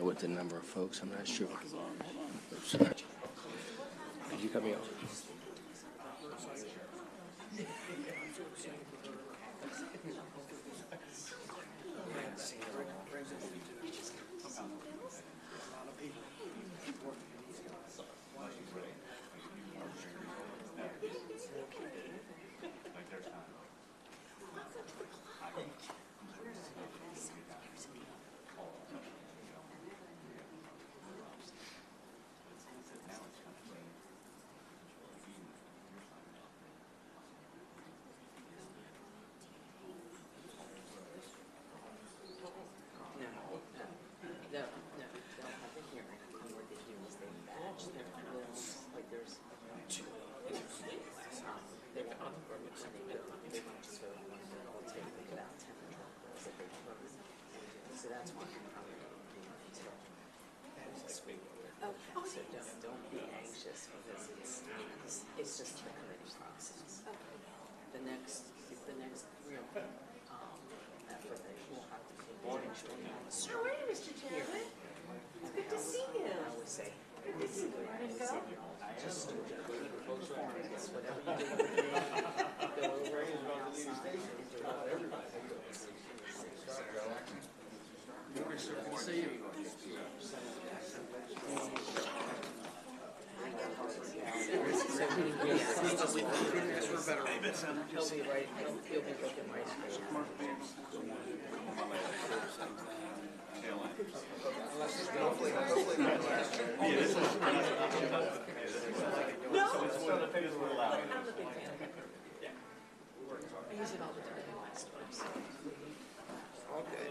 with the number of folks. I'm not sure. Did you cut me off? So don't be anxious because it's just the committee process. Okay. The next real effort that you'll have to take is make sure you have a How are you, Mr. Chairman? It's good to see you. I would say basically just performance, whatever you do with me, go over it and outside and do whatever. See you. He'll be looking my screen. No, I'm a big fan. I use it all the time in my stores. Okay.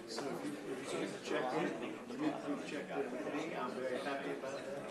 So if you checked in, you've checked in with me, I'm very happy about that.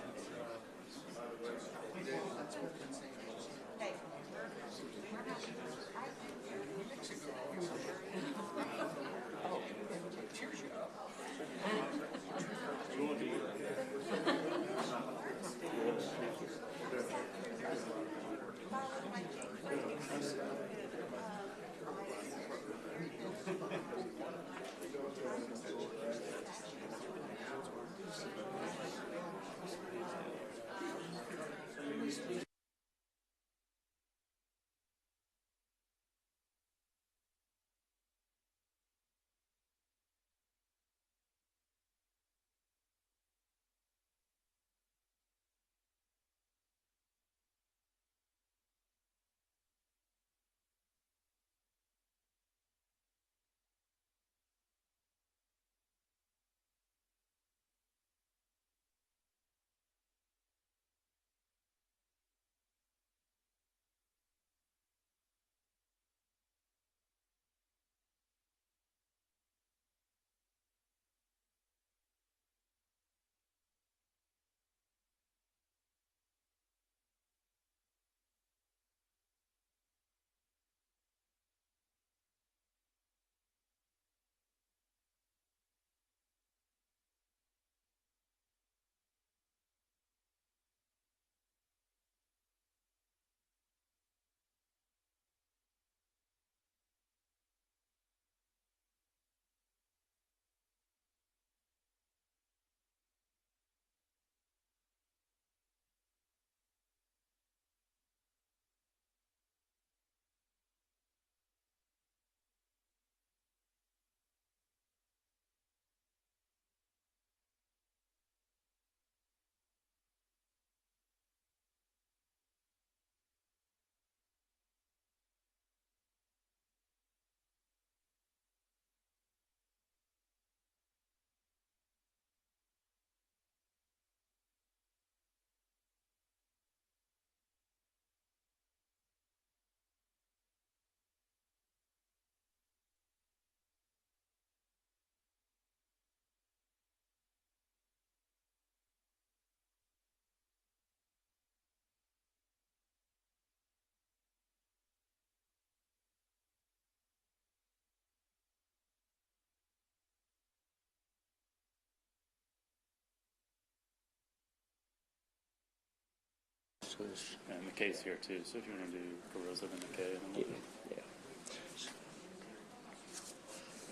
So this- And McKay's here too, so if you want to do Carosa then McKay. And then yeah.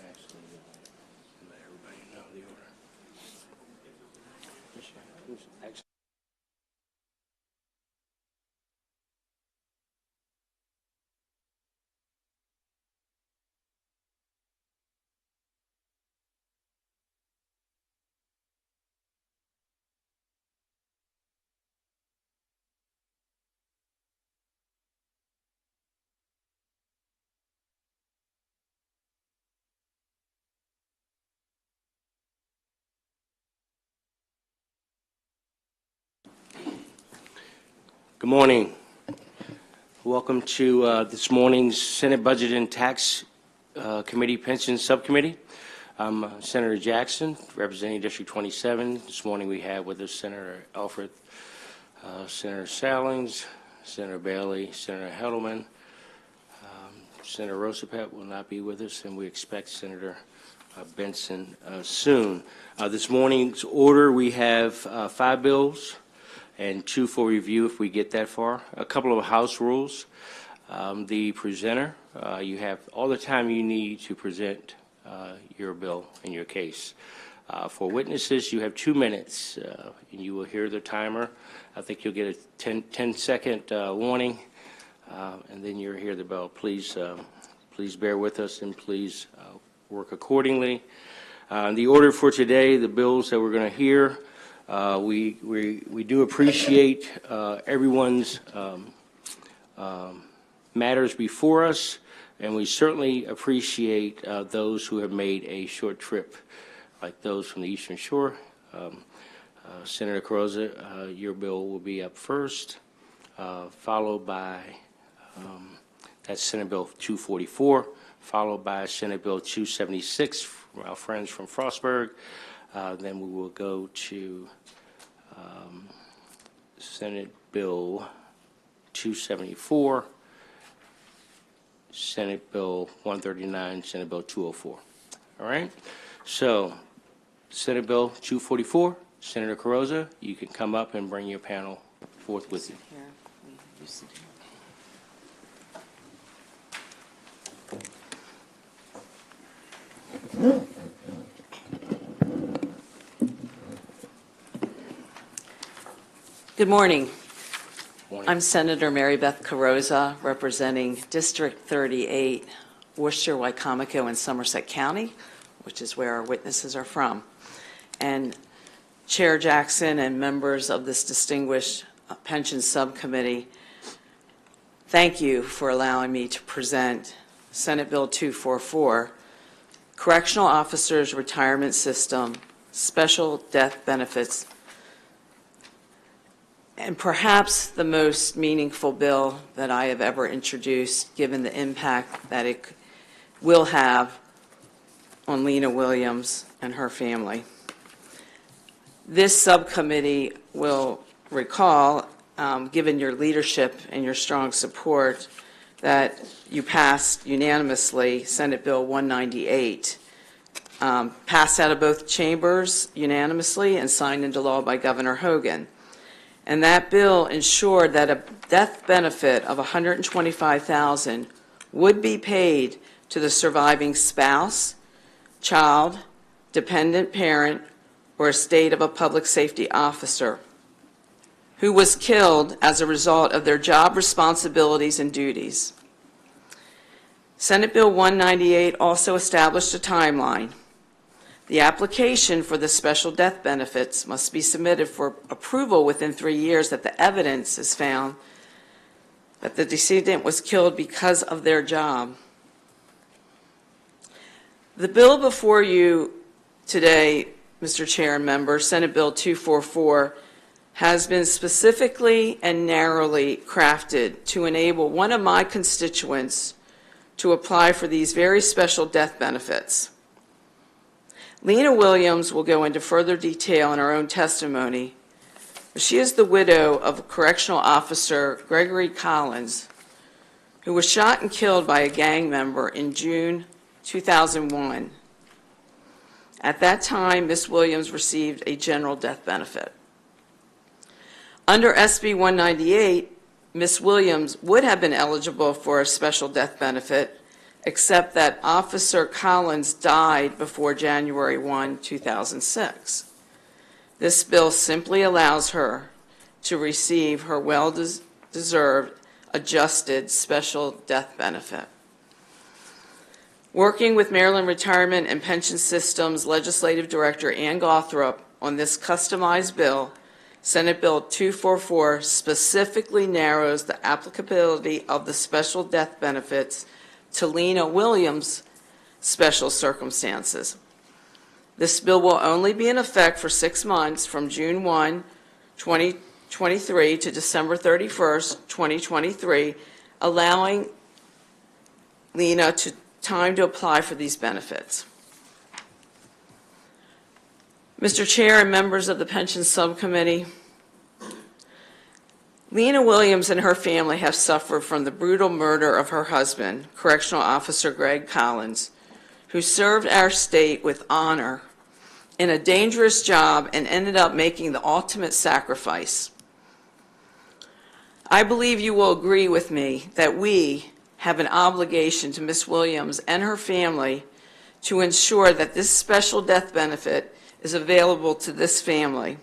Actually, let everybody know the order. Who's actually? Good morning. Welcome to this morning's Senate Budget and Tax Committee Pension Subcommittee. I'm Senator Jackson, representing District 27. This morning we have with us Senator Alfred, Senator Salings, Senator Bailey, Senator Hedelman. Senator Rosapet will not be with us, and we expect Senator Benson soon. This morning's order, we have 5 bills and 2 for review if we get that far. A couple of House rules. The presenter, you have all the time you need to present your bill and your case. For witnesses, you have 2 minutes, and you will hear the timer. I think you'll get a 10-second warning, and then you'll hear the bell. Please bear with us, and please work accordingly. The order for today, the bills that we're going to hear, we do appreciate everyone's matters before us, and we certainly appreciate those who have made a short trip, like those from the Eastern Shore. Senator Carosa, your bill will be up first, followed by that's Senate Bill 244, followed by Senate Bill 276 from our friends from Frostburg. Then we will go to Senate Bill 274, Senate Bill 139, Senate Bill 204. All right? So, Senate Bill 244, Senator Carosa, you can come up and bring your panel forth with you. Here, you sit here. Good morning. Morning. I'm Senator Mary Beth Carosa, representing District 38, Worcester, Wycomico, and Somerset County, which is where our witnesses are from. And Chair Jackson and members of this distinguished pension subcommittee, thank you for allowing me to present Senate Bill 244, Correctional Officers Retirement System, Special Death Benefits, and perhaps the most meaningful bill that I have ever introduced, given the impact that it will have on Lena Williams and her family. This subcommittee will recall, given your leadership and your strong support, that you passed unanimously Senate Bill 198, passed out of both chambers unanimously and signed into law by Governor Hogan. And that bill ensured that a death benefit of $125,000 would be paid to the surviving spouse, child, dependent parent, or estate of a public safety officer who was killed as a result of their job responsibilities and duties. Senate Bill 198 also established a timeline. The application for the special death benefits must be submitted for approval within 3 years that the evidence is found that the decedent was killed because of their job. The bill before you today, Mr. Chair and members, Senate Bill 244, has been specifically and narrowly crafted to enable one of my constituents to apply for these very special death benefits. Lena Williams will go into further detail in her own testimony. She is the widow of Correctional Officer Gregory Collins, who was shot and killed by a gang member in June 2001. At that time, Ms. Williams received a general death benefit. Under SB 198, Ms. Williams would have been eligible for a special death benefit, except that Officer Collins died before January 1, 2006. This bill simply allows her to receive her well-deserved adjusted special death benefit. Working with Maryland Retirement and Pension Systems Legislative Director Ann Gothrop on this customized bill, Senate Bill 244 specifically narrows the applicability of the special death benefits to Lena Williams' special circumstances. This bill will only be in effect for 6 months from June 1, 2023 to December 31st, 2023, allowing Lena time to apply for these benefits. Mr. Chair and members of the Pension Subcommittee, Lena Williams and her family have suffered from the brutal murder of her husband, Correctional Officer Greg Collins, who served our state with honor in a dangerous job and ended up making the ultimate sacrifice. I believe you will agree with me that we have an obligation to Ms. Williams and her family to ensure that this special death benefit is available to this family.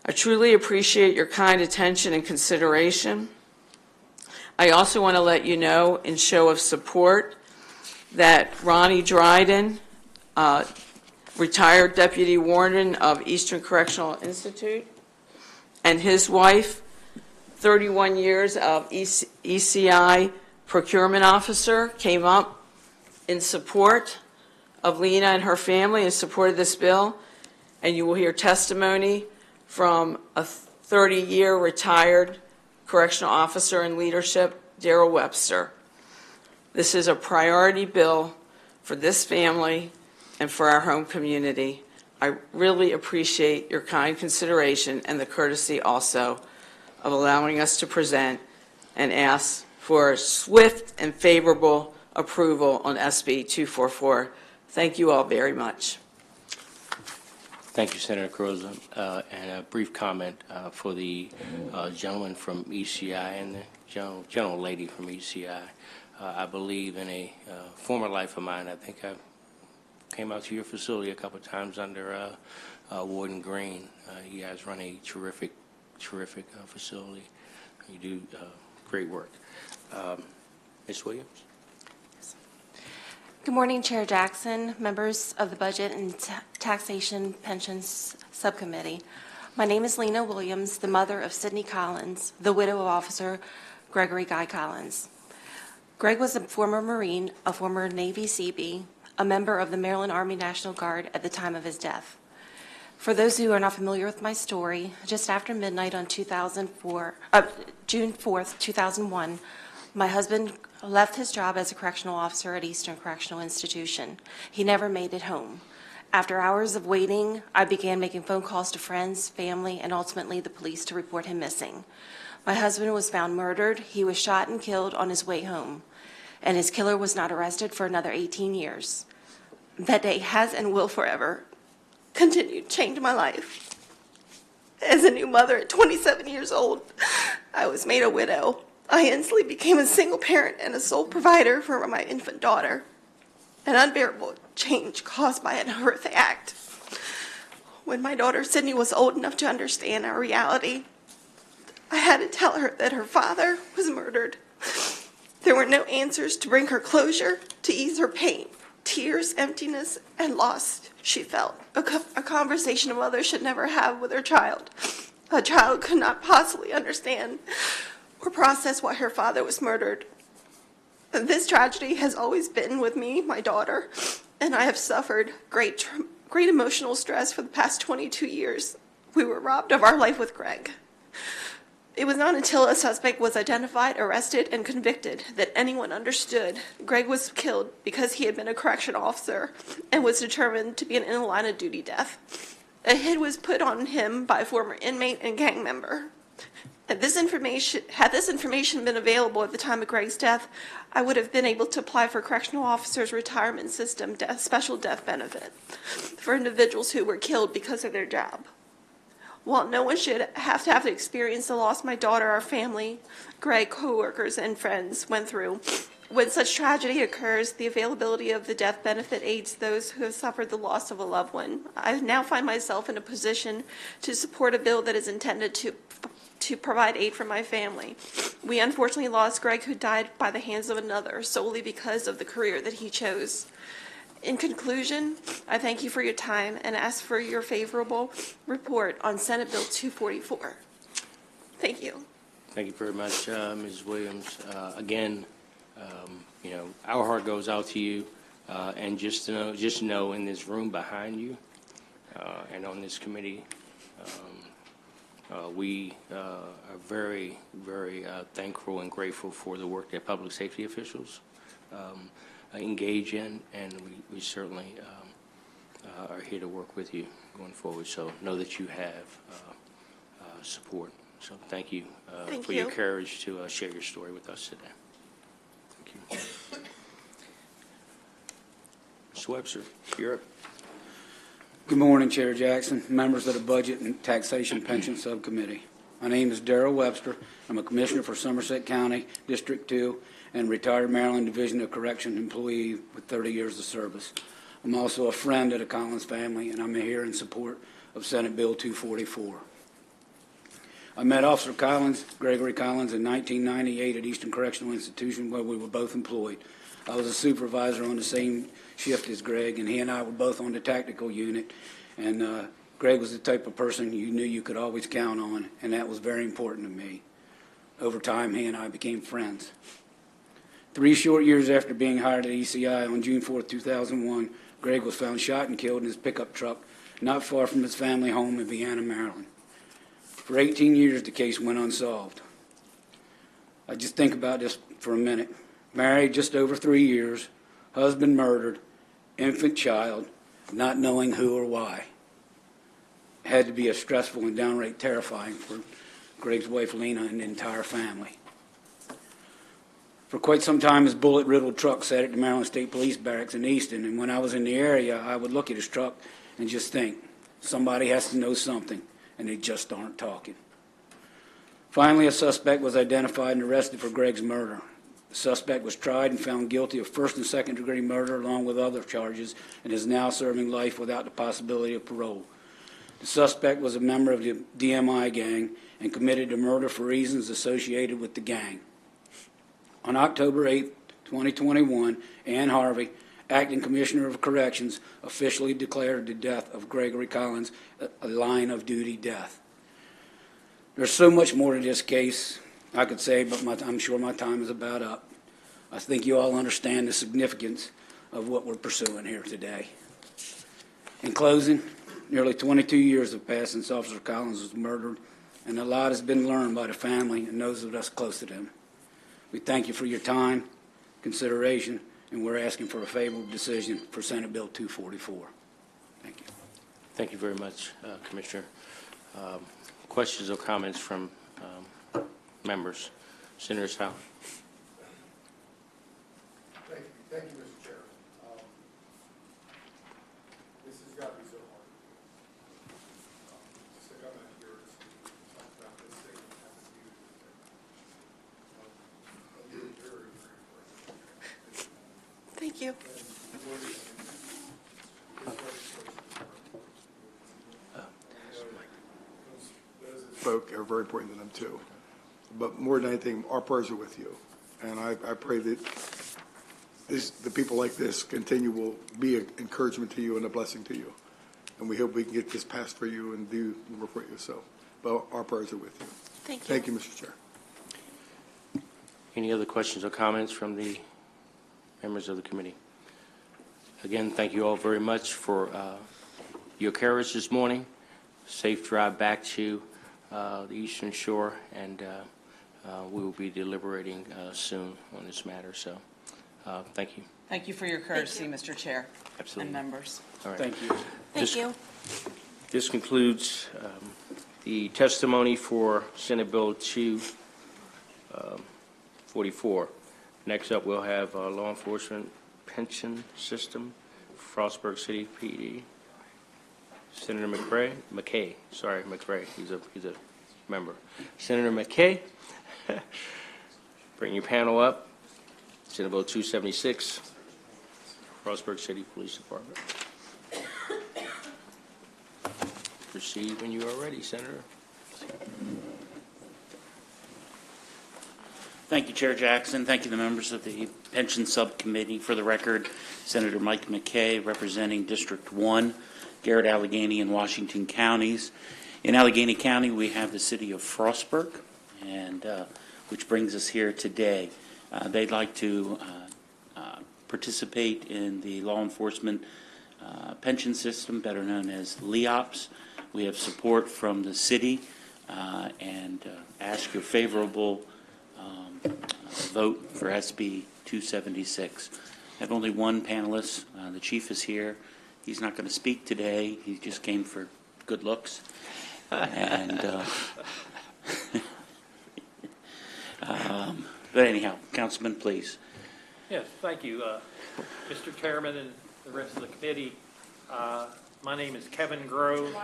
I truly appreciate your kind attention and consideration. I also want to let you know, in show of support, that Ronnie Dryden, retired Deputy Warden of Eastern Correctional Institute, and his wife, 31 years of ECI procurement officer, came up in support of Lena and her family and supported this bill, and you will hear testimony from a 30-year retired correctional officer in leadership, Darrell Webster. This is a priority bill for this family and for our home community. I really appreciate your kind consideration and the courtesy also of allowing us to present and ask for swift and favorable approval on SB 244. Thank you all very much. Thank you, Senator Carozza. And a brief comment for the gentleman from ECI and the gentle lady from ECI. I believe in a former life of mine, I think I came out to your facility a couple of times under Warden Green. You guys run a terrific facility. You do great work. Ms. Williams? Good morning, Chair Jackson, members of the Budget and Taxation Pensions Subcommittee. My name is Lena Williams, the mother of Sidney Collins, the widow of Officer Gregory Guy Collins. Greg was a former Marine, a former Navy Seabee, a member of the Maryland Army National Guard at the time of his death. For those who are not familiar with my story, just after midnight on June 4th, 2001, my husband left his job as a correctional officer at Eastern Correctional Institution. He never made it home. After hours of waiting, I began making phone calls to friends, family, and ultimately the police to report him missing. My husband was found murdered. He was shot and killed on his way home, and his killer was not arrested for another 18 years. That day has and will forever continue to change my life. As a new mother at 27 years old, I was made a widow. I instantly became a single parent and a sole provider for my infant daughter. An unbearable change caused by an horrific act. When my daughter Sydney was old enough to understand our reality, I had to tell her that her father was murdered. There were no answers to bring her closure, to ease her pain, tears, emptiness, and loss she felt. A conversation a mother should never have with her child. A child could not possibly understand or process why her father was murdered. This tragedy has always been with me, my daughter, and I have suffered great emotional stress for the past 22 years. We were robbed of our life with Greg. It was not until a suspect was identified, arrested, and convicted that anyone understood Greg was killed because he had been a correctional officer and was determined to be an in-line-of-duty death. A hit was put on him by a former inmate and gang member. Had this information been available at the time of Greg's death, I would have been able to apply for Correctional Officers Retirement System special death benefit for individuals who were killed because of their job. While no one should have to experience the loss my daughter, our family, Greg, coworkers, and friends went through, when such tragedy occurs, the availability of the death benefit aids those who have suffered the loss of a loved one. I now find myself in a position to support a bill that is intended to provide aid for my family. We unfortunately lost Greg, who died by the hands of another solely because of the career that he chose. In conclusion, I thank you for your time and ask for your favorable report on Senate Bill 244. Thank you. Thank you very much, Ms. Williams. Again, our heart goes out to you, and just know in this room behind you and on this committee, we are very, very thankful and grateful for the work that public safety officials engage in, and we certainly are here to work with you going forward. So know that you have support. So thank you for your courage to share your story with us today. Thank you. Mr. Webster, you're up. Good morning, Chair Jackson, members of the Budget and Taxation Pension Subcommittee. My name is Darrell Webster. I'm a commissioner for Somerset County, District 2, and retired Maryland Division of Correction employee with 30 years of service. I'm also a friend of the Collins family, and I'm here in support of Senate Bill 244. I met Officer Collins, Gregory Collins, in 1998 at Eastern Correctional Institution, where we were both employed. I was a supervisor on the same shift as Greg, and he and I were both on the tactical unit. And Greg was the type of person you knew you could always count on, and that was very important to me. Over time, he and I became friends. 3 short years after being hired at ECI on June 4, 2001, Greg was found shot and killed in his pickup truck not far from his family home in Vienna, Maryland. For 18 years, the case went unsolved. I just think about this for a minute. Married just over 3 years, husband murdered, infant child, not knowing who or why. It had to be a stressful and downright terrifying for Greg's wife, Lena, and the entire family. For quite some time, his bullet-riddled truck sat at the Maryland State Police Barracks in Easton, and when I was in the area, I would look at his truck and just think, somebody has to know something, and they just aren't talking. Finally, a suspect was identified and arrested for Greg's murder. The suspect was tried and found guilty of first and second-degree murder along with other charges and is now serving life without the possibility of parole. The suspect was a member of the DMI gang and committed the murder for reasons associated with the gang. On October 8, 2021, Ann Harvey, Acting Commissioner of Corrections, officially declared the death of Gregory Collins a line of duty death. There's so much more to this case I could say, but I'm sure my time is about up. I think you all understand the significance of what we're pursuing here today. In closing, nearly 22 years have passed since Officer Collins was murdered, and a lot has been learned by the family and those of us close to them. We thank you for your time, consideration, and we're asking for a favorable decision for Senate Bill 244. Thank you. Thank you very much, Commissioner. Questions or comments from members? Senator Howe. Thank you, Mr. Chair. This has got to be so hard. Just to come out here and talk about this thing and have it used. I'm very, very grateful. Thank you. Folk are very important to them too. But more than anything, our prayers are with you. And I pray that the people like this will be an encouragement to you and a blessing to you. And we hope we can get this passed for you and do more for you. So, but our prayers are with you. Thank you. Thank you, Mr. Chair. Any other questions or comments from the members of the committee? Again, thank you all very much for your courage this morning. Safe drive back to the Eastern Shore, and we will be deliberating soon on this matter. So thank you. Thank you for your courtesy, Mr. Chair. Absolutely. And members. All right. Thank you. Thank you. This concludes the testimony for Senate Bill 244. Next up, we'll have law enforcement pension system, Frostburg City PD. Senator McKay, sorry, McRae, he's a member. Senator McKay, bring your panel up. Senate Bill 276, Frostburg City Police Department. Proceed when you are ready, Senator. Thank you, Chair Jackson. Thank you, the members of the Pension Subcommittee. For the record, Senator Mike McKay, representing District 1, Garrett, Allegheny, and Washington counties. In Allegheny County, we have the city of Frostburg, and which brings us here today. They'd like to participate in the law enforcement pension system, better known as LEOPS. We have support from the city and ask your favorable vote for SB 276. I have only one panelist. The chief is here. He's not going to speak today. He just came for good looks. And but anyhow, Councilman, please. Yes, thank you, Mr. Chairman and the rest of the committee. My name is Kevin Grove.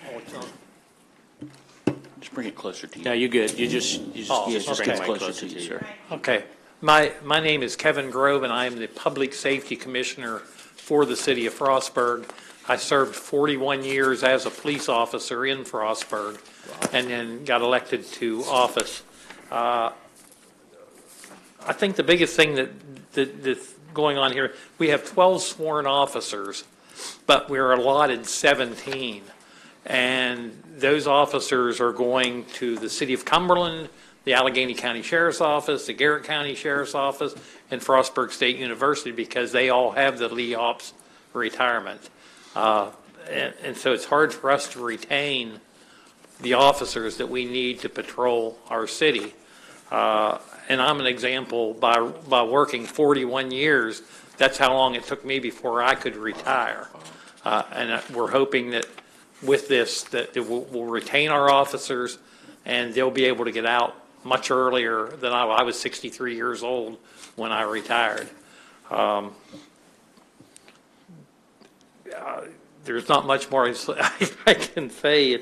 Oh, it's on. Just bring it closer to you. No, you're good. You just okay. bring the mic Closer to you, sir. Okay. My name is Kevin Grove, and I am the Public Safety Commissioner for the city of Frostburg. I served 41 years as a police officer in Frostburg, and then got elected to office. I think the biggest thing that's going on here, we have 12 sworn officers, but we're allotted 17. And those officers are going to the City of Cumberland, the Allegheny County Sheriff's Office, the Garrett County Sheriff's Office, and Frostburg State University, because they all have the LEOPS retirement. And so it's hard for us to retain the officers that we need to patrol our city. And I'm an example, by working 41 years, that's how long it took me before I could retire. And we're hoping that with this, that we'll retain our officers, and they'll be able to get out much earlier than I was 63 years old when I retired. There's not much more I can say,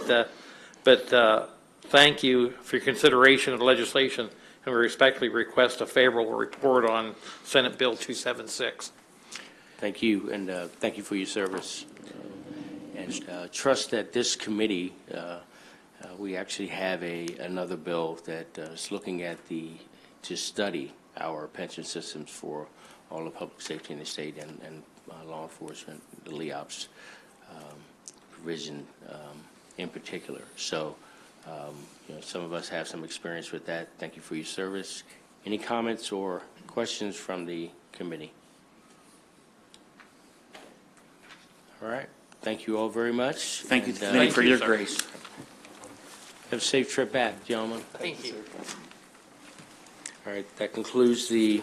but thank you for your consideration of the legislation, and we respectfully request a favorable report on Senate Bill 276. Thank you, and thank you for your service. And trust that this committee, we actually have another bill that is looking at to study our pension systems for all the public safety in the state and law enforcement, the LEOPS provision in particular. So, some of us have some experience with that. Thank you for your service. Any comments or questions from the committee? All right. Thank you all very much. Thank you, committee, for your grace. Have a safe trip back, gentlemen. Thank you. All right, that concludes the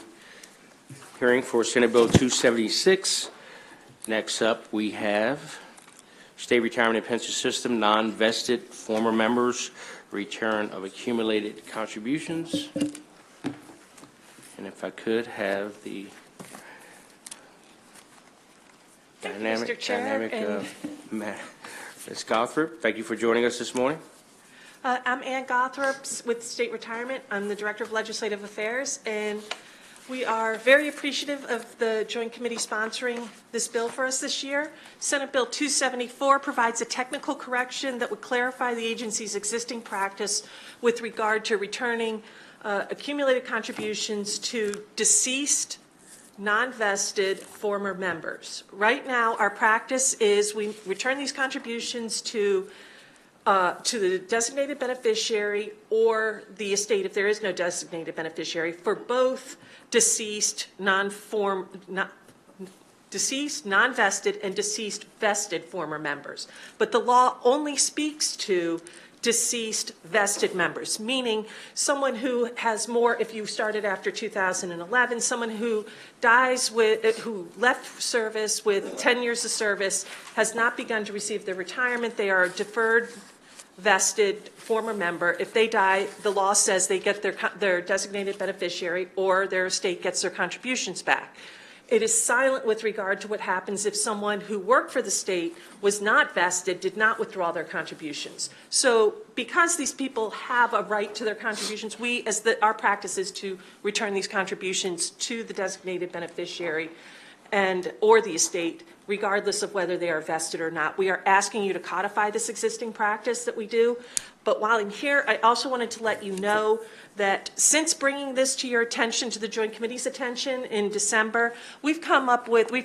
hearing for Senate Bill 276. Next up, we have State Retirement and Pension System, non-vested former members, return of accumulated contributions. And if I could have the dynamic Ms. Gothrop, thank you for joining us this morning. I'm Ann Gothrop with State Retirement. I'm the Director of Legislative Affairs, and we are very appreciative of the Joint Committee sponsoring this bill for us this year. Senate Bill 274 provides a technical correction that would clarify the agency's existing practice with regard to returning accumulated contributions to deceased, non-vested former members. Right now, our practice is we return these contributions to the designated beneficiary or the estate if there is no designated beneficiary for both deceased, non-vested, and deceased vested former members. But the law only speaks to deceased vested members, meaning someone who has more, if you started after 2011, someone who dies who left service with 10 years of service, has not begun to receive their retirement. They are a deferred vested former member. If they die, the law says they get their designated beneficiary or their estate gets their contributions back. it is silent with regard to what happens if someone who worked for the state was not vested, did not withdraw their contributions. So because these people have a right to their contributions, our practice is to return these contributions to the designated beneficiary or the estate, regardless of whether they are vested or not. We are asking you to codify this existing practice that we do. But while I'm here, I also wanted to let you know that since bringing this to your attention, to the Joint Committee's attention in December, we've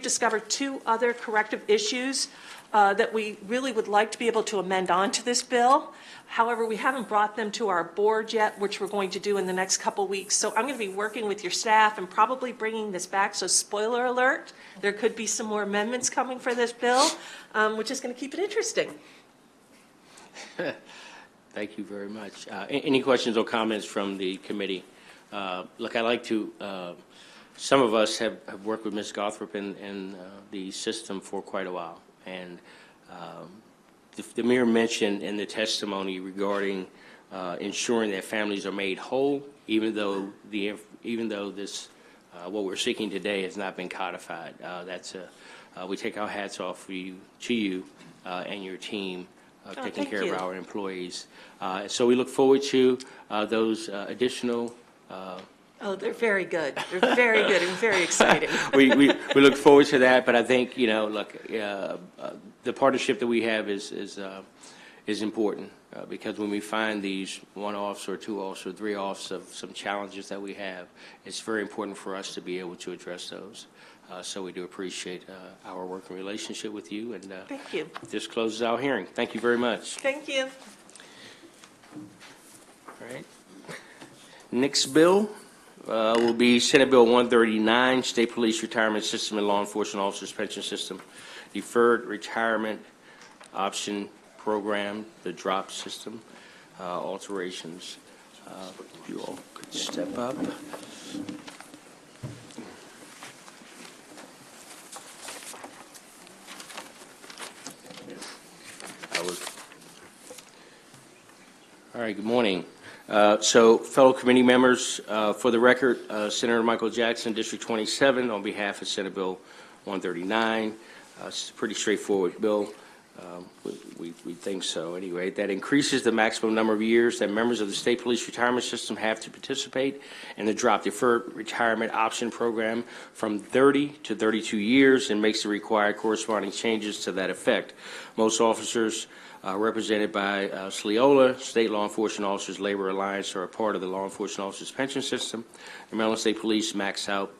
discovered 2 other corrective issues that we really would like to be able to amend onto this bill. However, we haven't brought them to our board yet, which we're going to do in the next couple weeks. So I'm going to be working with your staff and probably bringing this back. So spoiler alert, there could be some more amendments coming for this bill, which is going to keep it interesting. Thank you very much. Any questions or comments from the committee? Look, I'd like to, some of us have worked with Ms. Gothrop in the system for quite a while. And the mayor mentioned in the testimony regarding ensuring that families are made whole, even though this what we're seeking today has not been codified. We take our hats off to you and your team taking care of our employees. So we look forward to those additional. Oh, they're very good. They're very good and very exciting. we look forward to that, but I think, look, the partnership that we have is important because when we find these one-offs or two-offs or three-offs of some challenges that we have, it's very important for us to be able to address those. So we do appreciate our working relationship with you. And thank you. This closes our hearing. Thank you very much. Thank you. All right. Next bill will be Senate Bill 139, State Police Retirement System and Law Enforcement Officers Pension System, Deferred Retirement Option Program, the DROP system, alterations. If you all could step up. All right, good morning. So, fellow committee members, for the record, Senator Michael Jackson, District 27, on behalf of Senate Bill 139. It's a pretty straightforward bill. We think so anyway. That increases the maximum number of years that members of the state police retirement system have to participate in the DROP Deferred Retirement Option Program from 30 to 32 years and makes the required corresponding changes to that effect. Most officers represented by SLEOLA, State Law Enforcement Officers Labor Alliance, are a part of the Law Enforcement Officers Pension System. The Maryland State Police max out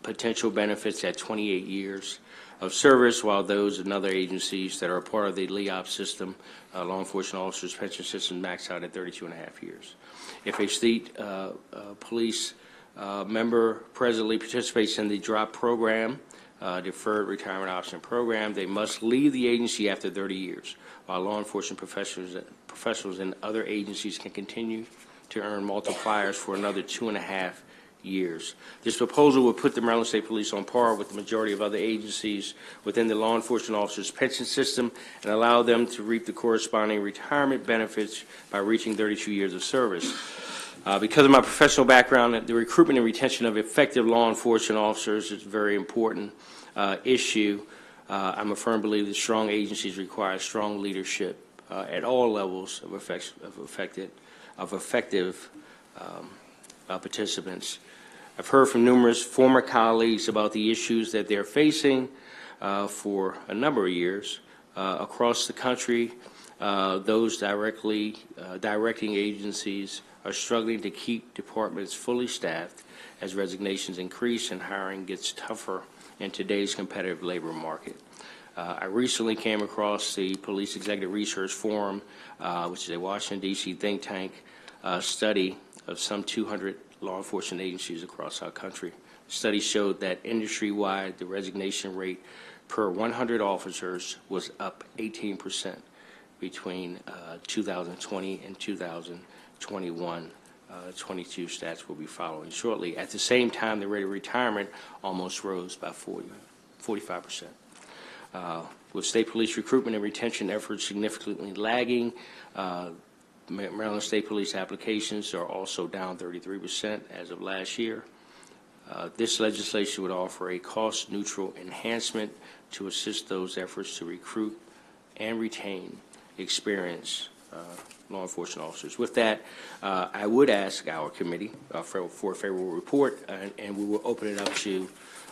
potential benefits at 28 years of service, while those in other agencies that are a part of the LEOP system, Law Enforcement Officers Pension System, max out at 32 and a half years. If a state police member presently participates in the DROP program, Deferred Retirement Option Program, they must leave the agency after 30 years, while law enforcement professionals in other agencies can continue to earn multipliers for another 2.5 years. This proposal will put the Maryland State Police on par with the majority of other agencies within the law enforcement officers pension system and allow them to reap the corresponding retirement benefits by reaching 32 years of service. Because of my professional background, the recruitment and retention of effective law enforcement officers is a very important issue. I'm a firm believer that strong agencies require strong leadership at all levels of effective participants. I've heard from numerous former colleagues about the issues that they're facing for a number of years across the country. Those directing agencies are struggling to keep departments fully staffed as resignations increase and hiring gets tougher in today's competitive labor market. I recently came across the Police Executive Research Forum, which is a Washington, D.C. think tank study of some 200 law enforcement agencies across our country. The study showed that industry-wide, the resignation rate per 100 officers was up 18% between 2020 and 2021. 22 stats will be following shortly. At the same time, the rate of retirement almost rose by 45%. With state police recruitment and retention efforts significantly lagging, Maryland State Police applications are also down 33% as of last year. This legislation would offer a cost-neutral enhancement to assist those efforts to recruit and retain experienced law enforcement officers. With that, I would ask our committee for a favorable report, and we will open it up to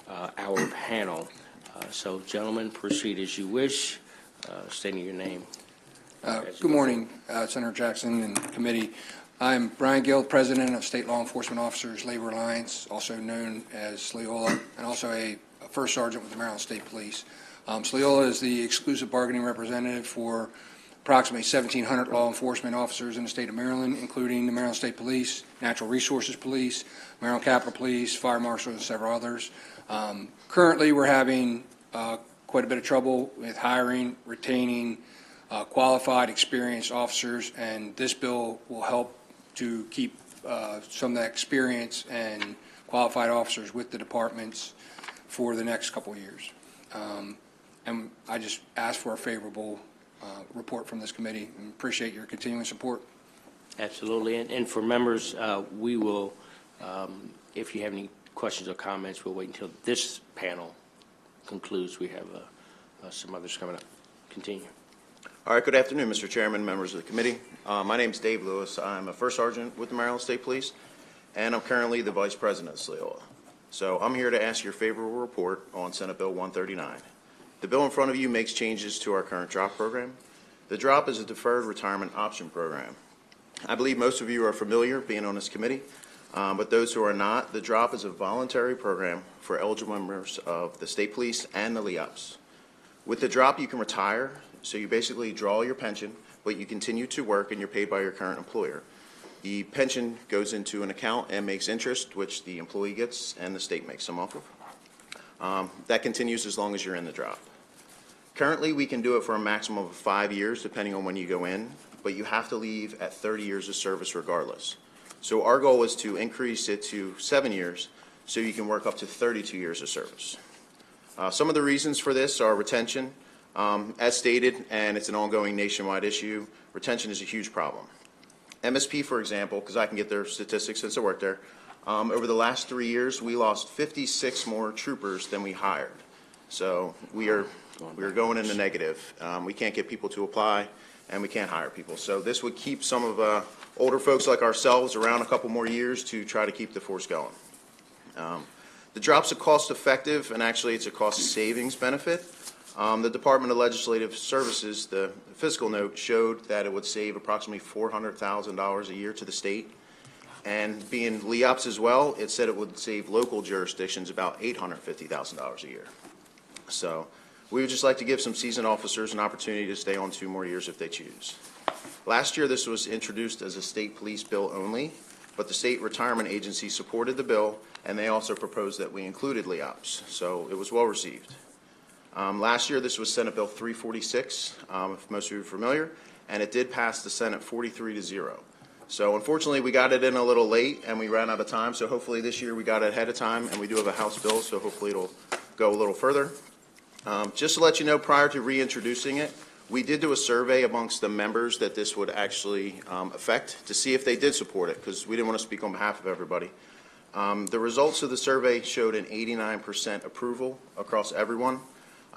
our panel. So, gentlemen, proceed as you wish, stating your name. Good morning, Senator Jackson and committee. I'm Brian Gill, President of State Law Enforcement Officers Labor Alliance, also known as SLEOLA, and also a First Sergeant with the Maryland State Police. SLEOLA is the exclusive bargaining representative for approximately 1,700 law enforcement officers in the state of Maryland, including the Maryland State Police, Natural Resources Police, Maryland Capitol Police, Fire Marshal, and several others. Currently, we're having quite a bit of trouble with hiring, retaining qualified, experienced officers, and this bill will help to keep some of that experience and qualified officers with the departments for the next couple of years. And I just ask for a favorable report from this committee and appreciate your continuing support. Absolutely. And for members, we will, if you have any questions or comments, we'll wait until this panel concludes. We have some others coming up. Continue. All right, good afternoon, Mr. Chairman, members of the committee. My name is Dave Lewis. I'm a First Sergeant with the Maryland State Police, and I'm currently the Vice President of SLEOLA. So I'm here to ask your favorable report on Senate Bill 139. The bill in front of you makes changes to our current DROP program. The DROP is a Deferred Retirement Option Program. I believe most of you are familiar being on this committee, but those who are not, the DROP is a voluntary program for eligible members of the State Police and the LEOPS. With the DROP, you can retire. So you basically draw your pension, but you continue to work and you're paid by your current employer. The pension goes into an account and makes interest, which the employee gets and the state makes some off of. That continues as long as you're in the DROP. Currently, we can do it for a maximum of 5 years, depending on when you go in, but you have to leave at 30 years of service regardless. So our goal is to increase it to 7 years so you can work up to 32 years of service. Some of the reasons for this are retention. As stated, and it's an ongoing nationwide issue, retention is a huge problem. MSP, for example, because I can get their statistics since I worked there, over the last 3 years, we lost 56 more troopers than we hired. So we are going in the negative. We can't get people to apply, and we can't hire people. So this would keep some of older folks like ourselves around a couple more years to try to keep the force going. The DROP's a cost-effective, and actually it's a cost-savings benefit. The Department of Legislative Services, the fiscal note, showed that it would save approximately $400,000 a year to the state. And being LEOPS as well, it said it would save local jurisdictions about $850,000 a year. So we would just like to give some seasoned officers an opportunity to stay on 2 more years if they choose. Last year, this was introduced as a state police bill only, but the State Retirement Agency supported the bill, and they also proposed that we included LEOPS. So it was well received. Last year, this was Senate Bill 346, if most of you are familiar, and it did pass the Senate 43-0. So unfortunately, we got it in a little late, and we ran out of time. So hopefully this year we got it ahead of time, and we do have a House bill, so hopefully it'll go a little further. Just to let you know, prior to reintroducing it, we did do a survey amongst the members that this would actually affect to see if they did support it, because we didn't want to speak on behalf of everybody. The results of the survey showed an 89% approval across everyone.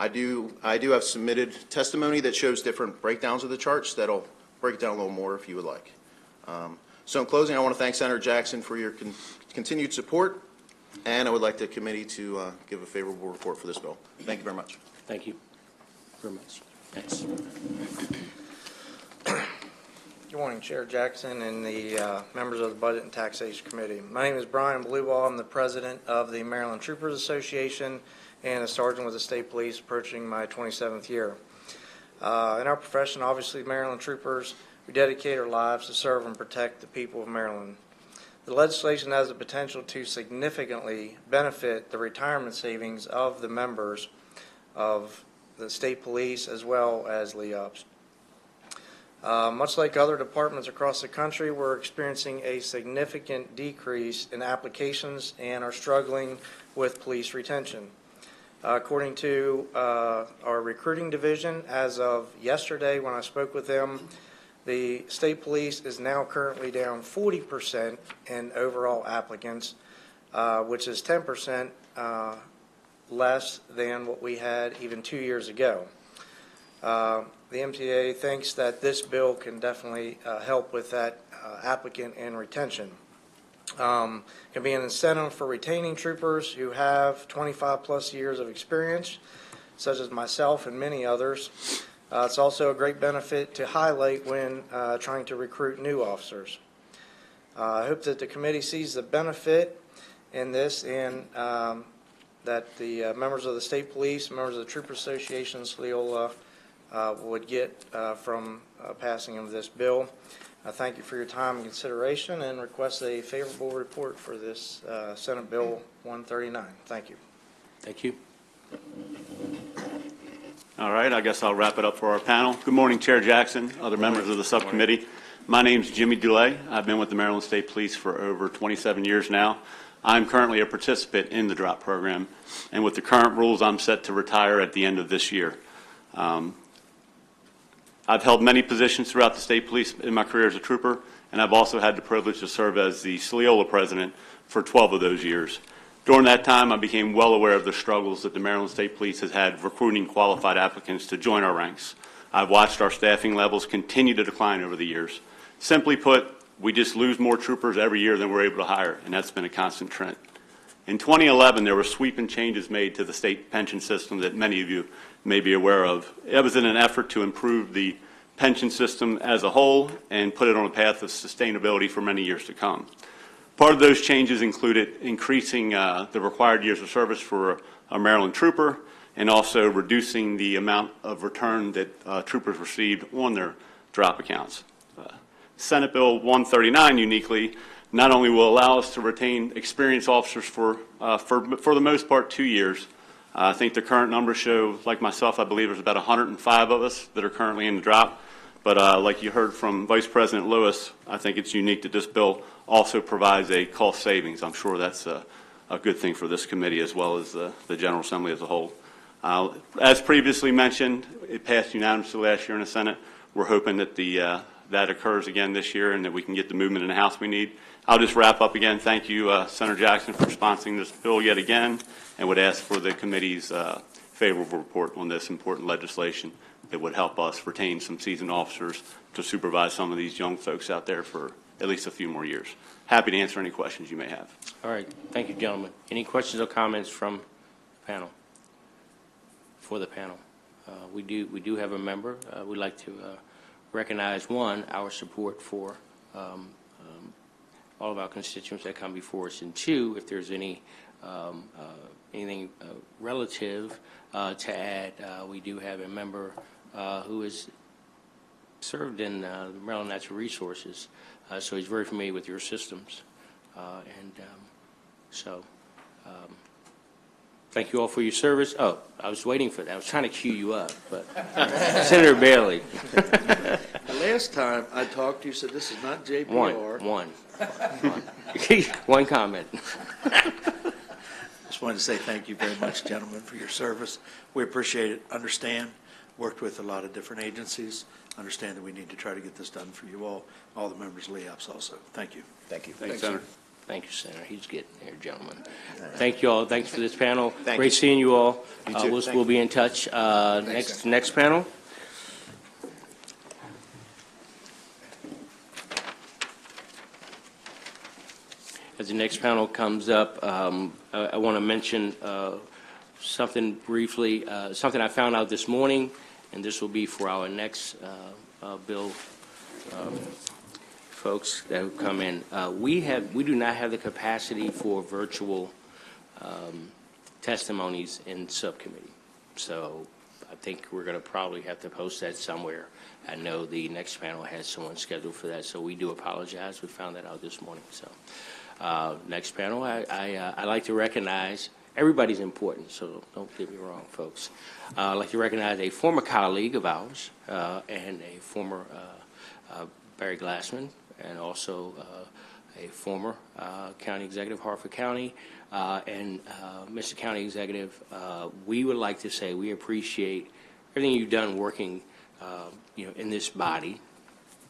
I do have submitted testimony that shows different breakdowns of the charts that'll break it down a little more if you would like. So in closing, I want to thank Senator Jackson for your continued support, and I would like the committee to give a favorable report for this bill. Thank you very much. Thank you very much. Thanks. Good morning, Chair Jackson and the members of the Budget and Taxation Committee. My name is Brian Bluewall. I'm the president of the Maryland Troopers Association and a sergeant with the State Police approaching my 27th year. In our profession, obviously, Maryland troopers, we dedicate our lives to serve and protect the people of Maryland. The legislation has the potential to significantly benefit the retirement savings of the members of the State Police as well as LEOPS. Much like other departments across the country, we're experiencing a significant decrease in applications and are struggling with police retention. According to our recruiting division, as of yesterday when I spoke with them, the State Police is now currently down 40% in overall applicants, which is 10% less than what we had even 2 years ago. The MTA thinks that this bill can definitely help with that applicant and retention. Can be an incentive for retaining troopers who have 25-plus years of experience, such as myself and many others. It's also a great benefit to highlight when trying to recruit new officers. I hope that the committee sees the benefit in this and that the members of the state police, members of the Trooper Association, Sleola, would get from passing of this bill. Thank you for your time and consideration and request a favorable report for this Senate Bill 139. Thank you. Thank you. All right, I guess I'll wrap it up for our panel. Good morning, Chair Jackson, other members of the subcommittee. My name's Jimmy Dulay. I've been with the Maryland State Police for over 27 years now. I'm currently a participant in the DROP program, and with the current rules, I'm set to retire at the end of this year. I've held many positions throughout the state police in my career as a trooper, and I've also had the privilege to serve as the Sleola president for 12 of those years. During that time, I became well aware of the struggles that the Maryland State Police has had recruiting qualified applicants to join our ranks. I've watched our staffing levels continue to decline over the years. Simply put, we just lose more troopers every year than we're able to hire, and that's been a constant trend. In 2011, there were sweeping changes made to the state pension system that many of you may be aware of. It was in an effort to improve the pension system as a whole and put it on a path of sustainability for many years to come. Part of those changes included increasing the required years of service for a Maryland trooper and also reducing the amount of return that troopers received on their drop accounts. Senate Bill 139 uniquely not only will allow us to retain experienced officers for the most part 2 years. I think the current numbers show, like myself, I believe there's about 105 of us that are currently in the drop. But like you heard from Vice President Lewis, I think it's unique that this bill also provides a cost savings. I'm sure that's a good thing for this committee as well as the General Assembly as a whole. As previously mentioned, it passed unanimously last year in the Senate. We're hoping that that occurs again this year and that we can get the movement in the House we need. I'll just wrap up again. Thank you, Senator Jackson, for sponsoring this bill yet again, and would ask for the committee's favorable report on this important legislation that would help us retain some seasoned officers to supervise some of these young folks out there for at least a few more years. Happy to answer any questions you may have. All right. Thank you, gentlemen. Any questions or comments from the panel? For the panel. We do have a member. We'd like to recognize, one, our support for all of our constituents that come before us, and two, if there's anything relative to add, we do have a member who has served in Maryland Natural Resources, so he's very familiar with your systems, thank you all for your service. Oh, I was waiting for that. I was trying to cue you up, but Senator Bailey. The last time I talked, you said this is not JPR. One comment. Just wanted to say thank you very much, gentlemen, for your service. We appreciate it. Understand, worked with a lot of different agencies. Understand that we need to try to get this done for you all the members of LEOPS also. Thank you. Thank you. Thanks, Senator. Thank you, Senator. He's getting there, gentlemen. Thank you all. Thanks for this panel. Thank Great you. seeing you all. You too. We'll be in touch. Next panel. As the next panel comes up, I want to mention something briefly, something I found out this morning, and this will be for our next bill folks that have come in. We do not have the capacity for virtual testimonies in subcommittee, so I think we're going to probably have to post that somewhere. I know the next panel has someone scheduled for that, so we do apologize. We found that out this morning. So. Next panel, I like to recognize, everybody's important, so don't get me wrong, folks. I'd like to recognize a former colleague of ours and a former Barry Glassman, and also a former county executive, Hartford County, and Mr. County Executive, we would like to say we appreciate everything you've done working in this body,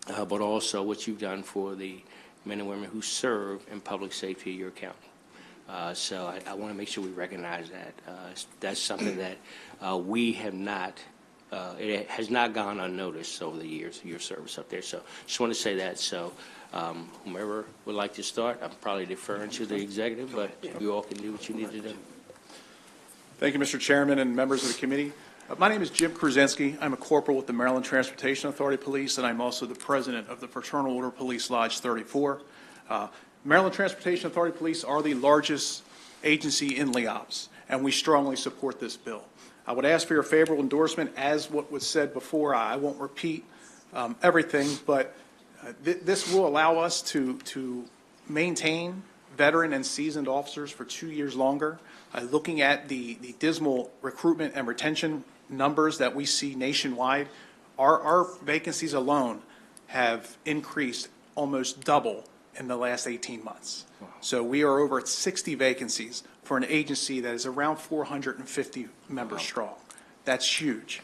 but also what you've done for the men and women who serve in public safety of your county. So I want to make sure we recognize that. That's something that we have not, it has not gone unnoticed over the years of your service up there. So just want to say that. So whomever would like to start, I'm probably deferring to the executive, but you all can do what you need to do. Thank you, Mr. Chairman and members of the committee. My name is Jim Krasinski. I'm a corporal with the Maryland Transportation Authority Police, and I'm also the president of the Fraternal Order Police Lodge 34. Maryland Transportation Authority Police are the largest agency in LEOPS, and we strongly support this bill. I would ask for your favorable endorsement. As what was said before, I won't repeat everything, but this will allow us to maintain veteran and seasoned officers for 2 years longer. Looking at the dismal recruitment and retention numbers that we see nationwide, our vacancies alone have increased almost double in the last 18 months. Wow. So we are over at 60 vacancies for an agency that is around 450 members strong. That's huge.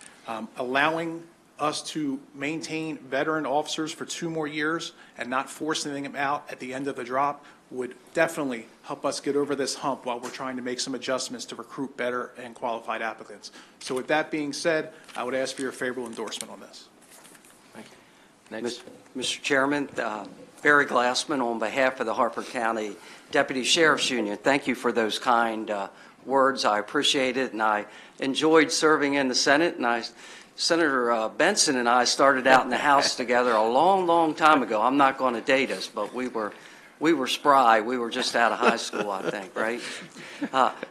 Allowing us to maintain veteran officers for 2 more years and not forcing them out at the end of the drop would definitely help us get over this hump while we're trying to make some adjustments to recruit better and qualified applicants. So with that being said, I would ask for your favorable endorsement on this. Thank you. Next. Mr. Chairman, Barry Glassman on behalf of the Harford County Deputy Sheriff's Union. Thank you for those kind words. I appreciate it, and I enjoyed serving in the Senate. And Senator Benson and I started out in the House together a long, long time ago. I'm not going to date us, but we were spry. We were just out of high school, I think, right?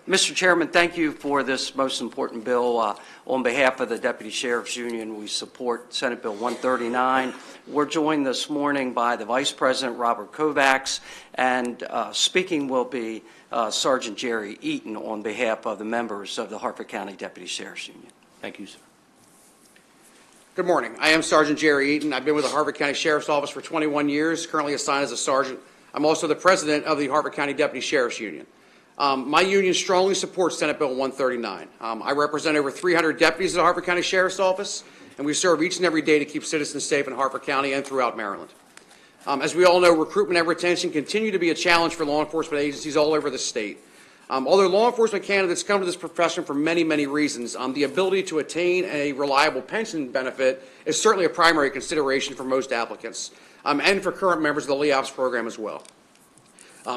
Mr. Chairman, thank you for this most important bill. On behalf of the Deputy Sheriff's Union, we support Senate Bill 139. We're joined this morning by the Vice President, Robert Kovacs, and speaking will be Sergeant Jerry Eaton on behalf of the members of the Harford County Deputy Sheriff's Union. Thank you, sir. Good morning. I am Sergeant Jerry Eaton. I've been with the Harford County Sheriff's Office for 21 years, currently assigned as a sergeant. I'm also the president of the Harford County Deputy Sheriff's Union. My union strongly supports Senate Bill 139. I represent over 300 deputies at the Harford County Sheriff's Office, and we serve each and every day to keep citizens safe in Harford County and throughout Maryland. As we all know, recruitment and retention continue to be a challenge for law enforcement agencies all over the state. Although law enforcement candidates come to this profession for many, many reasons, the ability to attain a reliable pension benefit is certainly a primary consideration for most applicants, and for current members of the LEOPS program as well.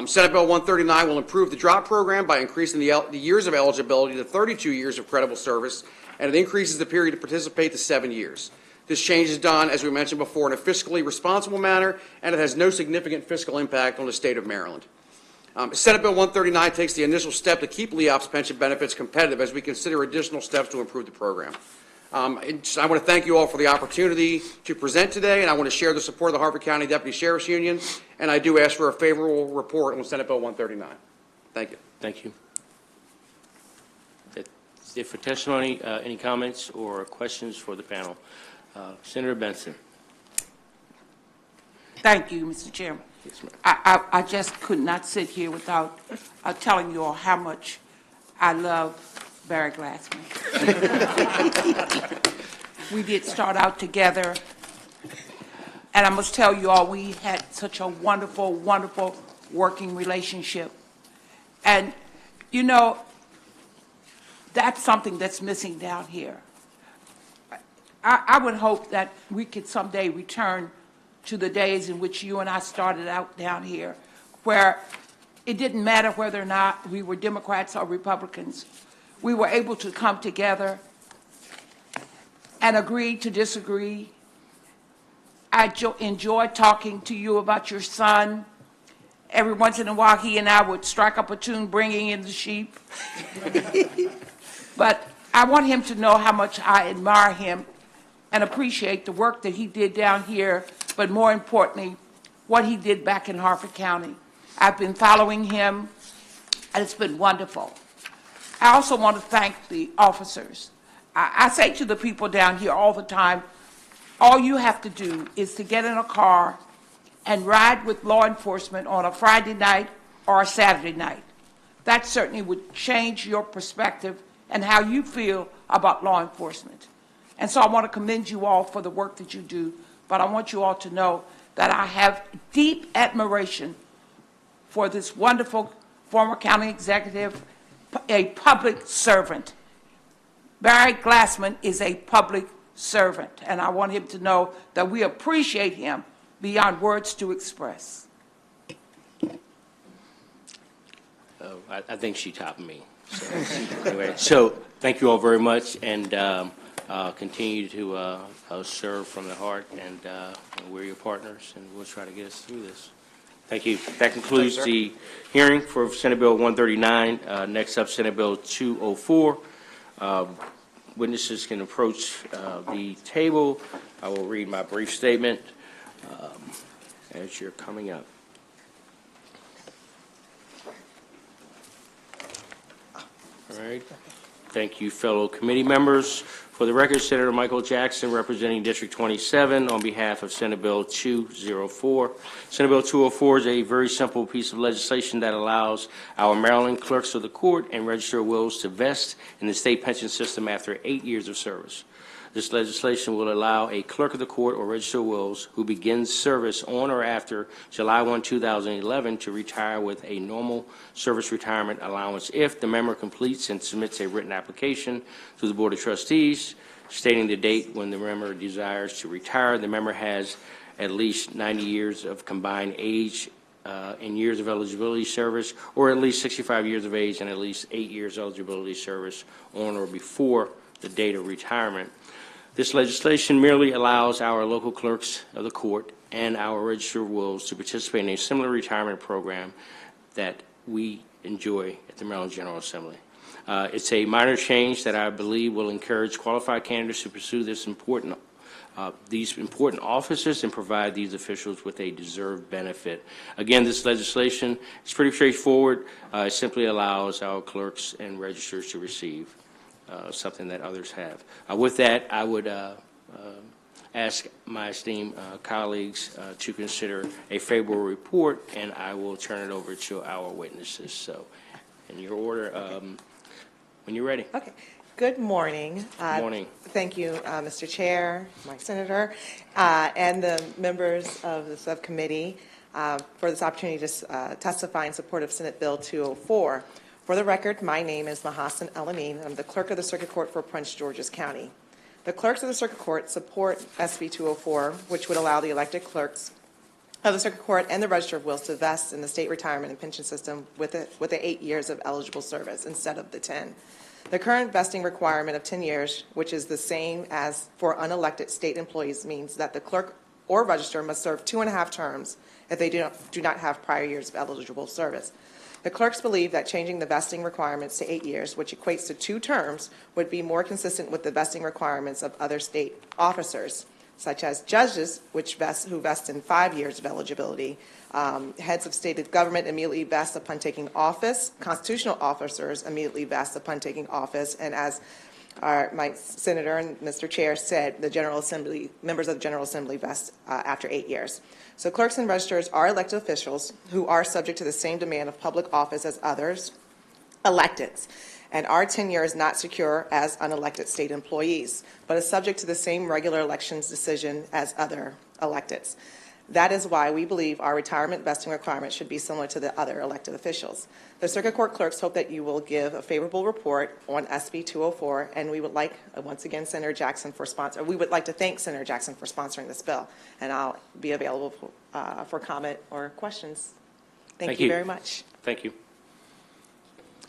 Senate Bill 139 will improve the DROP program by increasing the years of eligibility to 32 years of credible service, and it increases the period to participate to 7 years. This change is done, as we mentioned before, in a fiscally responsible manner, and it has no significant fiscal impact on the state of Maryland. Senate Bill 139 takes the initial step to keep LEOPS pension benefits competitive as we consider additional steps to improve the program. I want to thank you all for the opportunity to present today, and I want to share the support of the Harford County Deputy Sheriff's Union, and I do ask for a favorable report on Senate Bill 139. Thank you. Thank you. If for testimony, any comments or questions for the panel? Senator Benson. Thank you, Mr. Chairman. Yes, ma'am. I just could not sit here without telling you all how much I love Barry Glassman. We did start out together, and I must tell you all, we had such a wonderful, wonderful working relationship. And, you know, that's something that's missing down here. I would hope that we could someday return to the days in which you and I started out down here, where it didn't matter whether or not we were Democrats or Republicans. We were able to come together and agree to disagree. I enjoyed talking to you about your son. Every once in a while, he and I would strike up a tune bringing in the sheep. But I want him to know how much I admire him and appreciate the work that he did down here, but more importantly, what he did back in Harford County. I've been following him, and it's been wonderful. I also want to thank the officers. I say to the people down here all the time, all you have to do is to get in a car and ride with law enforcement on a Friday night or a Saturday night. That certainly would change your perspective and how you feel about law enforcement. And so I want to commend you all for the work that you do, but I want you all to know that I have deep admiration for this wonderful former county executive, a public servant. Barry Glassman is a public servant, and I want him to know that we appreciate him beyond words to express. I think she topped me. So, anyway, so thank you all very much, and continue to serve from the heart, and we're your partners, and we'll try to get us through this. Thank you. That concludes the hearing for Senate Bill 139. Next up, Senate Bill 204. Witnesses can approach the table. I will read my brief statement as you're coming up. All right. Thank you, fellow committee members. For the record, Senator Michael Jackson, representing District 27, on behalf of Senate Bill 204. Senate Bill 204 is a very simple piece of legislation that allows our Maryland clerks of the court and register of wills to vest in the state pension system after 8 years of service. This legislation will allow a clerk of the court or register of wills who begins service on or after July 1, 2011 to retire with a normal service retirement allowance if the member completes and submits a written application to the Board of Trustees stating the date when the member desires to retire. The member has at least 90 years of combined age in years of eligibility service, or at least 65 years of age and at least 8 years eligibility service on or before the date of retirement. This legislation merely allows our local clerks of the court and our register of wills to participate in a similar retirement program that we enjoy at the Maryland General Assembly. It's a minor change that I believe will encourage qualified candidates to pursue these important offices and provide these officials with a deserved benefit. Again, this legislation is pretty straightforward. It simply allows our clerks and registers to receive something that others have. With that, I would ask my esteemed colleagues to consider a favorable report, and I will turn it over to our witnesses. So, in your order, when you're ready. Okay. Good morning. Good morning. Thank you, Mr. Chair, my Senator, and the members of the subcommittee for this opportunity to testify in support of Senate Bill 204. For the record, my name is Mahassan El-Amin. I'm the clerk of the Circuit Court for Prince George's County. The clerks of the Circuit Court support SB 204, which would allow the elected clerks of the Circuit Court and the Register of Wills to vest in the state retirement and pension system with the 8 years of eligible service instead of the 10. The current vesting requirement of 10 years, which is the same as for unelected state employees, means that the clerk or register must serve 2.5 terms if they do not have prior years of eligible service. The clerks believe that changing the vesting requirements to 8 years, which equates to 2 terms, would be more consistent with the vesting requirements of other state officers, such as judges, who vest in 5 years of eligibility. Heads of state government immediately vest upon taking office. Constitutional officers immediately vest upon taking office. And as my Senator and Mr. Chair said, the General Assembly, members of the General Assembly vest after 8 years. So clerks and registers are elected officials who are subject to the same demand of public office as others, electeds. And our tenure is not secure as unelected state employees, but is subject to the same regular elections decision as other electeds. That is why we believe our retirement vesting requirement should be similar to the other elected officials. The Circuit Court clerks hope that you will give a favorable report on SB 204, and we would like, once again, Senator Jackson we would like to thank Senator Jackson for sponsoring this bill, and I'll be available for comment or questions. Thank you very much. Thank you.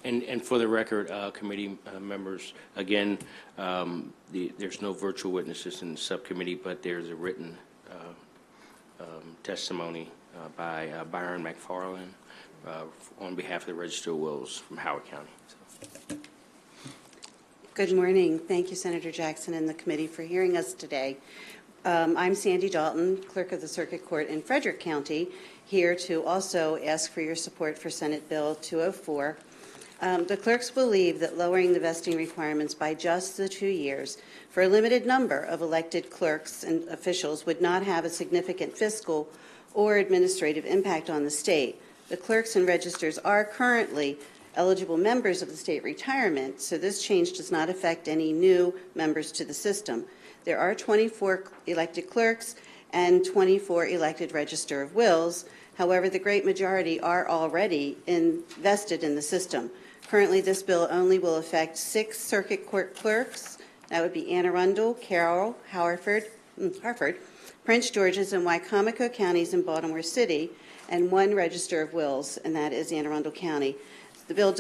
And for the record, committee members, again, there's no virtual witnesses in the subcommittee, but there's a written testimony by Byron McFarland on behalf of the Register of Wills from Howard County. So. Good morning. Thank you, Senator Jackson and the committee for hearing us today. I'm Sandy Dalton, Clerk of the Circuit Court in Frederick County, here to also ask for your support for Senate Bill 204. The clerks believe that lowering the vesting requirements by just the 2 years for a limited number of elected clerks and officials would not have a significant fiscal or administrative impact on the state. The clerks and registers are currently eligible members of the state retirement, so this change does not affect any new members to the system. There are 24 elected clerks and 24 elected Register of Wills. However, the great majority are already invested in the system. Currently, this bill only will affect 6 circuit court clerks. That would be Anne Arundel, Carroll, Harford, Prince George's, and Wycomico counties in Baltimore City, and 1 Register of Wills, and that is Anne Arundel County. The bill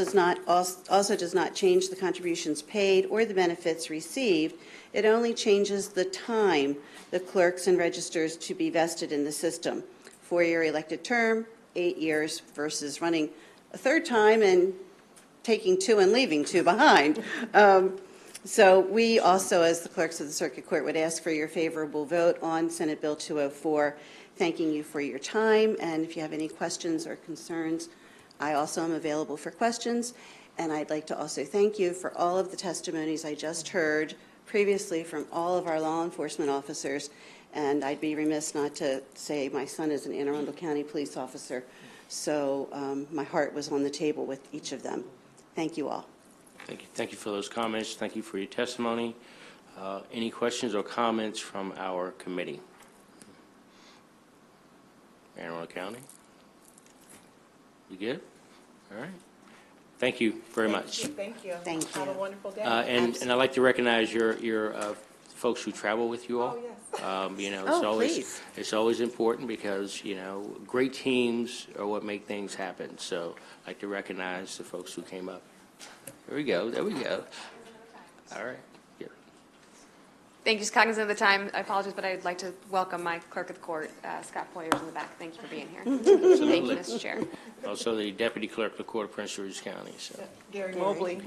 also does not change the contributions paid or the benefits received. It only changes the time the clerks and registers to be vested in the system. 4-year elected term, 8 years versus running a third time and taking 2 and leaving 2 behind. So we also, as the clerks of the Circuit Court, would ask for your favorable vote on Senate Bill 204, thanking you for your time. And if you have any questions or concerns, I also am available for questions. And I'd like to also thank you for all of the testimonies I just heard previously from all of our law enforcement officers. And I'd be remiss not to say my son is an Anne Arundel County police officer, so my heart was on the table with each of them. Thank you all. Thank you. Thank you for those comments. Thank you for your testimony. Any questions or comments from our committee? Anne Arundel County? You good? All right. Thank you very much. Thank you. Thank you. Have a wonderful day. And I'd like to recognize your folks who travel with you all. Oh, yes. It's always important because, great teams are what make things happen. So I'd like to recognize the folks who came up. There we go. All right. Thank you. Just cognizant of the time, I apologize, but I'd like to welcome my clerk of the court, Scott Poyers, in the back. Thank you for being here. Thank you, Mr. Chair. Also, the Deputy Clerk of the Court of Prince George's County. So. Gary Mobley.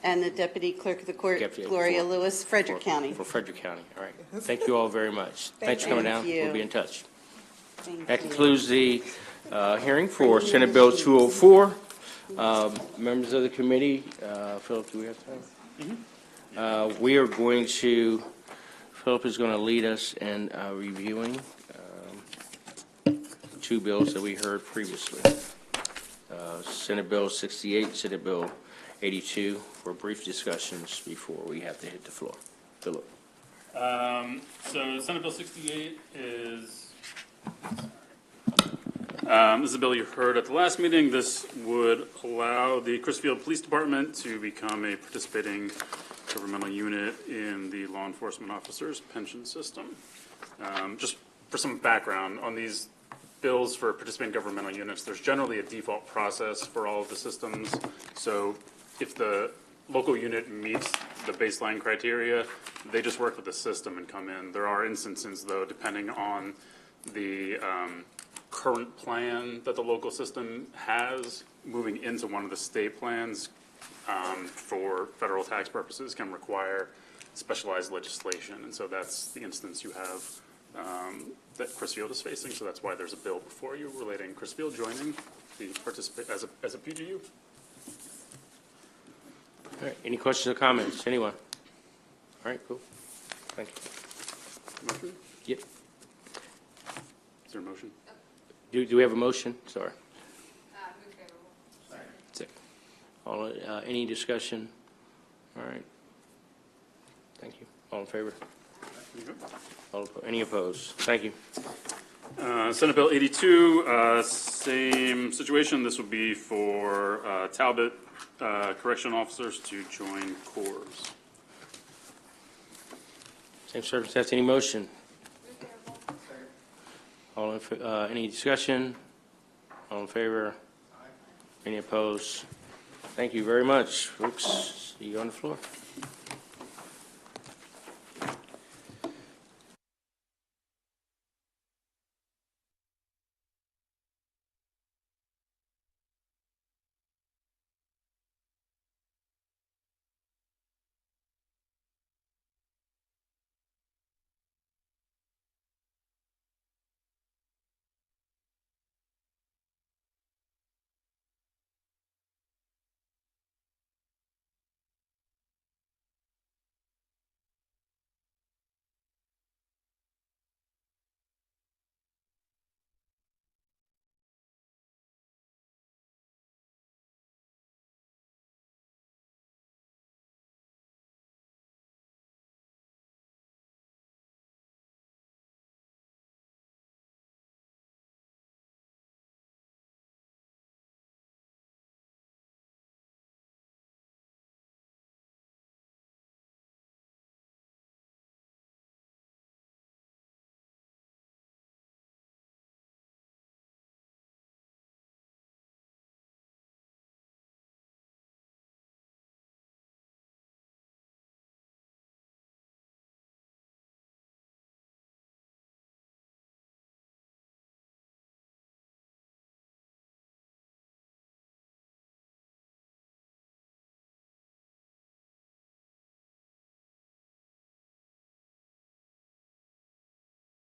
And the Deputy Clerk of the Court, Gloria Lewis, Frederick County. For Frederick County. All right. Thank you all very much. Thanks for coming down. We'll be in touch. That concludes the hearing for Senate Bill 204. Members of the committee, Philip, do we have time? We are going to, Philip is going to lead us in reviewing 2 bills that we heard previously. Senate Bill 68, Senate Bill 82, for brief discussions before we have to hit the floor. Philip. So Senate Bill 68 is, this is a bill you heard at the last meeting. This would allow the Crisfield Police Department to become a participating governmental unit in the law enforcement officers' pension system. Just for some background on these bills for participating governmental units, there's generally a default process for all of the systems. So if the local unit meets the baseline criteria, they just work with the system and come in. There are instances, though, depending on the current plan that the local system has, moving into one of the state plans for federal tax purposes can require specialized legislation. And so that's the instance you have that Crisfield is facing. So that's why there's a bill before you relating Crisfield joining the participate as a PGU. All right. Any questions or comments? Anyone? All right, cool. Thank you. Motion? Yep. Is there a motion? Do we have a motion? Sorry. Any discussion? All right. Thank you. All in favor? Any opposed? Thank you. Senate Bill 82, same situation. This would be for Talbot correction officers to join corps. Same circumstance. Any motion? All in, any discussion? All in favor? Any opposed? Thank you very much, folks. See you on the floor.